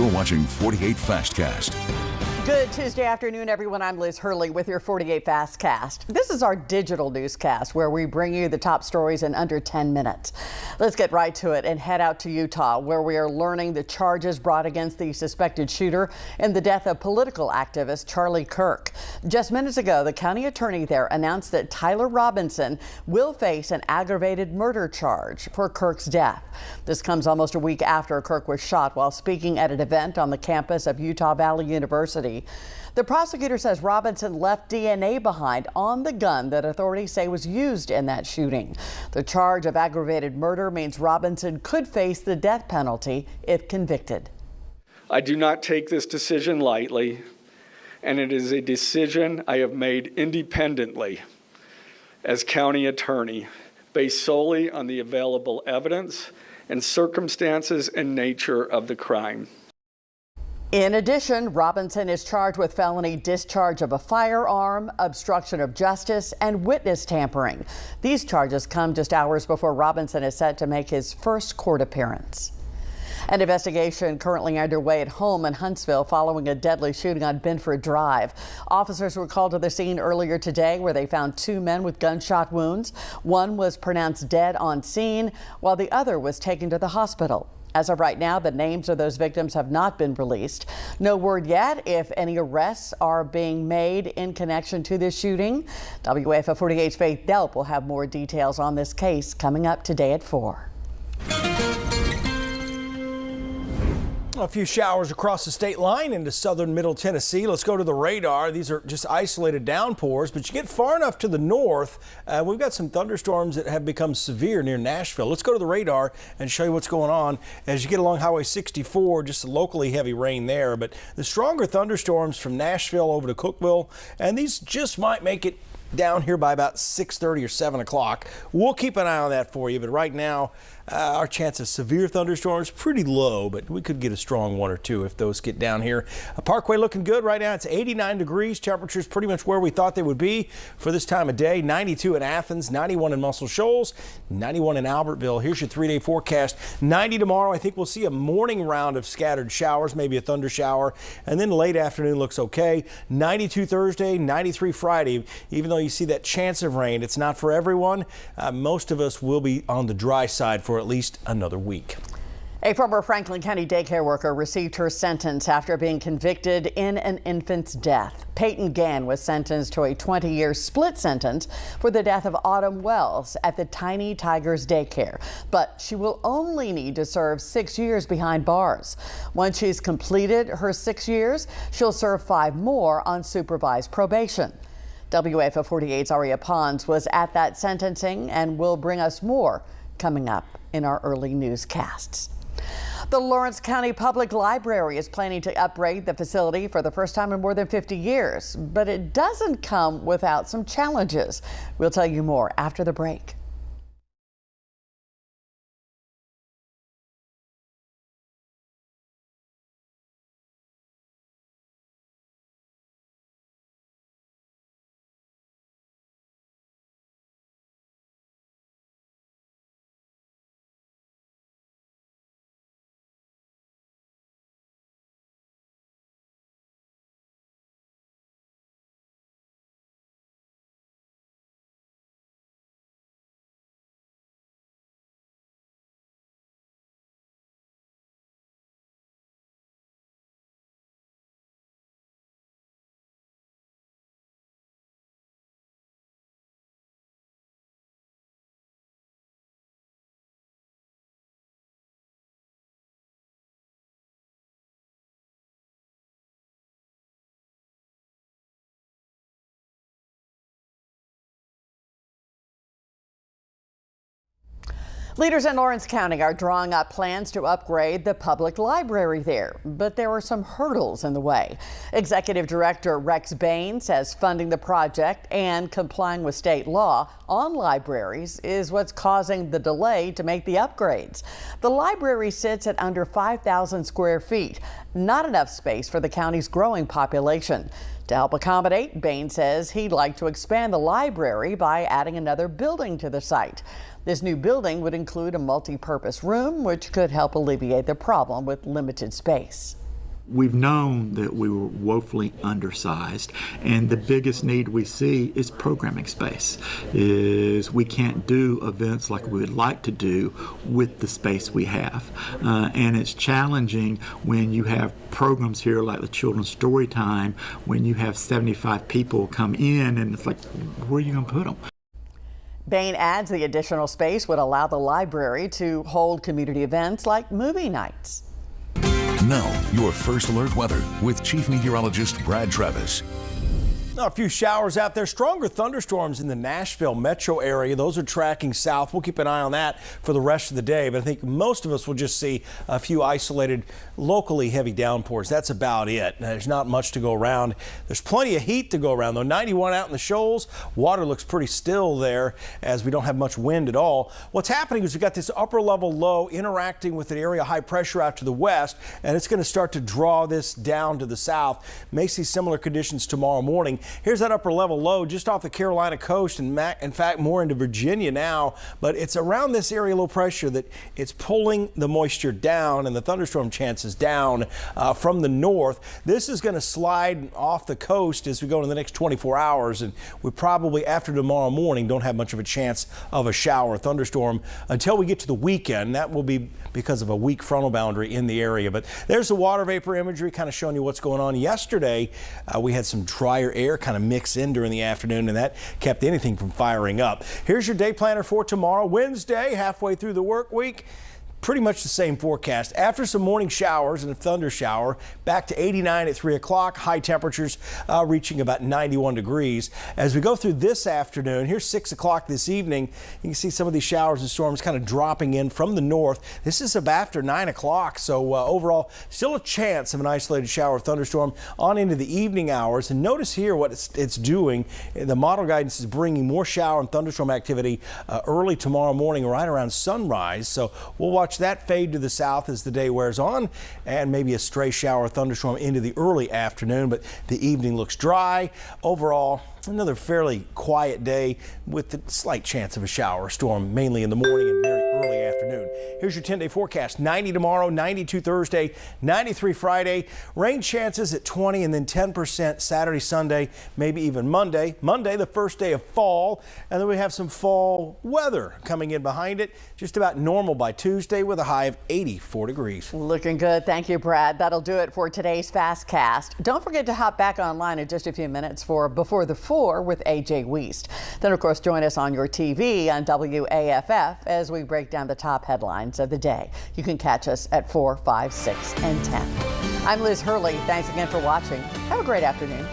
You're watching 48 Fastcast. Good Tuesday afternoon, everyone. I'm Liz Hurley with your 48 Fastcast. This is our digital newscast where we bring you the top stories in under 10 minutes. Let's get right to it and head out to Utah, where we are learning the charges brought against the suspected shooter in the death of political activist Charlie Kirk. Just minutes ago, the county attorney there announced that Tyler Robinson will face an aggravated murder charge for Kirk's death. This comes almost a week after Kirk was shot while speaking at an event on the campus of Utah Valley University. The prosecutor says Robinson left DNA behind on the gun that authorities say was used in that shooting. The charge of aggravated murder means Robinson could face the death penalty if convicted. I do not take this decision lightly, and it is a decision I have made independently as county attorney, based solely on the available evidence and circumstances and nature of the crime. In addition, Robinson is charged with felony discharge of a firearm, obstruction of justice, and witness tampering. These charges come just hours before Robinson is set to make his first court appearance. An investigation currently underway at home in Huntsville following a deadly shooting on Binford Drive. Officers were called to the scene earlier today where they found two men with gunshot wounds. One was pronounced dead on scene, while the other was taken to the hospital. As of right now, the names of those victims have not been released. No word yet if any arrests are being made in connection to this shooting. WAFF 48's Faith Delp will have more details on this case coming up today at 4. A few showers across the state line into southern Middle Tennessee. Let's go to the radar. These are just isolated downpours, but you get far enough to the north, we've got some thunderstorms that have become severe near Nashville. Let's go to the radar and show you what's going on as you get along Highway 64. Just locally heavy rain there, but the stronger thunderstorms from Nashville over to Cookeville, and these just might make it down here by about 6:30 or 7 o'clock. We'll keep an eye on that for you, but right now our chance of severe thunderstorms pretty low, but we could get a strong one or two if those get down here. Parkway looking good right now. It's 89 degrees. Temperatures pretty much where we thought they would be for this time of day. 92 in Athens, 91 in Muscle Shoals, 91 in Albertville. Here's your 3-day forecast. 90 tomorrow. I think we'll see a morning round of scattered showers, maybe a thunder shower, and then late afternoon looks okay. 92 Thursday, 93 Friday. Even though you see that chance of rain, it's not for everyone. Most of us will be on the dry side for at least another week. A former Franklin County daycare worker received her sentence after being convicted in an infant's death. Peyton Gann was sentenced to a 20-year split sentence for the death of Autumn Wells at the Tiny Tigers daycare, but she will only need to serve 6 years behind bars. Once she's completed her 6 years, she'll serve 5 more on supervised probation. WAFF 48's Aria Pons was at that sentencing and will bring us more coming up in our early newscasts. The Lawrence County Public Library is planning to upgrade the facility for the first time in more than 50 years, but it doesn't come without some challenges. We'll tell you more after the break. Leaders in Lawrence County are drawing up plans to upgrade the public library there, but there are some hurdles in the way. Executive Director Rex Bain says funding the project and complying with state law on libraries is what's causing the delay to make the upgrades. The library sits at under 5,000 square feet, not enough space for the county's growing population. To help accommodate, Bain says he'd like to expand the library by adding another building to the site. This new building would include a multi-purpose room, which could help alleviate the problem with limited space. We've known that we were woefully undersized, and the biggest need we see is programming space. We can't do events like we would like to do with the space we have. And it's challenging when you have programs here like the Children's Story Time, when you have 75 people come in, and it's like, where are you going to put them? Bain adds the additional space would allow the library to hold community events like movie nights. Now, your first alert weather with Chief Meteorologist Brad Travis. A few showers out there, stronger thunderstorms in the Nashville metro area. Those are tracking south. We'll keep an eye on that for the rest of the day, but I think most of us will just see a few isolated, locally heavy downpours. That's about it. There's not much to go around. There's plenty of heat to go around, though. 91 out in the shoals. Water looks pretty still there as we don't have much wind at all. What's happening is we've got this upper level low interacting with an area of high pressure out to the west, and it's going to start to draw this down to the south. May see similar conditions tomorrow morning. Here's that upper level low just off the Carolina coast, and in fact more into Virginia now, but it's around this area low pressure that it's pulling the moisture down and the thunderstorm chances down from the north. This is going to slide off the coast as we go into the next 24 hours, and we probably after tomorrow morning don't have much of a chance of a shower or thunderstorm until we get to the weekend. That will be because of a weak frontal boundary in the area. But there's the water vapor imagery kind of showing you what's going on. Yesterday we had some drier air kind of mix in during the afternoon, and that kept anything from firing up. Here's your day planner for tomorrow, Wednesday, halfway through the work week. Pretty much the same forecast. After some morning showers and a thunder shower, back to 89 at 3 o'clock. High temperatures reaching about 91 degrees. As we go through this afternoon, here's 6 o'clock this evening. You can see some of these showers and storms kind of dropping in from the north. This is about after 9 o'clock, so overall, still a chance of an isolated shower or thunderstorm on into the evening hours. And notice here what it's doing. The model guidance is bringing more shower and thunderstorm activity early tomorrow morning, right around sunrise. So we'll watch that fade to the south as the day wears on, and maybe a stray shower or thunderstorm into the early afternoon, but the evening looks dry. Overall, another fairly quiet day with a slight chance of a shower or storm, mainly in the morning and very early afternoon. Here's your 10-day forecast. 90 tomorrow, 92 Thursday, 93 Friday. Rain chances at 20 and then 10% Saturday, Sunday, maybe even Monday. Monday, the first day of fall, and then we have some fall weather coming in behind it. Just about normal by Tuesday with a high of 84 degrees. Looking good. Thank you, Brad. That'll do it for today's Fastcast. Don't forget to hop back online in just a few minutes for Before the 4 with AJ Wiest. Then, of course, join us on your TV on WAFF as we break down the top headlines of the day. You can catch us at 4, 5, 6, and 10. I'm Liz Hurley. Thanks again for watching. Have a great afternoon.